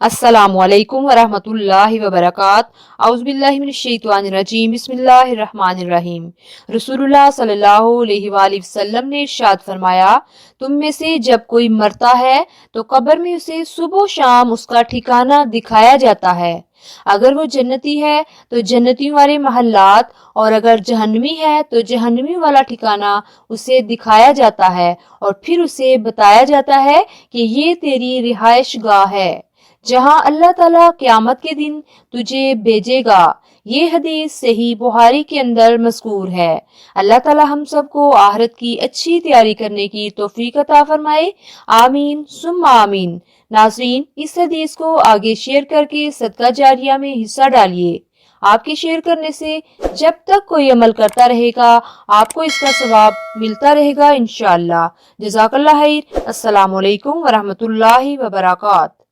अस्सलामु अलैकुम वरहमतुल्लाहि वबरकातुहू औज़ुबिल्लाहि मिनश्शैतानिर्रजीम बिस्मिल्लाहिर्रहमानिर्रहीम। रसूलुल्लाह सल्लल्लाहु अलैहि वसल्लम ने इरशाद फरमाया, तुम में से जब कोई मरता है तो कब्र में उसे सुबह शाम उसका ठिकाना दिखाया जाता है। अगर वो जन्नती है तो जन्नतियों वाले महल्लात, और अगर जहन्नमी है तो जहन्नमी वाला ठिकाना उसे दिखाया जाता है, और फिर उसे बताया जाता है कि ये तेरी रिहाइश गाह है जहां अल्लाह ताला क़यामत के दिन तुझे भेजेगा। ये हदीस सही बुखारी के अंदर मज़कूर है। अल्लाह ताला हम सबको आखिरत की अच्छी तैयारी करने की तौफीक अता फरमाए। आमीन सुम्मा आमीन। नाज़रीन, इस हदीस को आगे शेयर करके सदका जारिया में हिस्सा डालिए। आपके शेयर करने से जब तक कोई अमल करता रहेगा आपको इसका सवाब मिलता रहेगा इंशाअल्लाह। जज़ाकल्लाह खैर। अस्सलामु अलैकुम वरहमतुल्लाहि वबरकातुहू।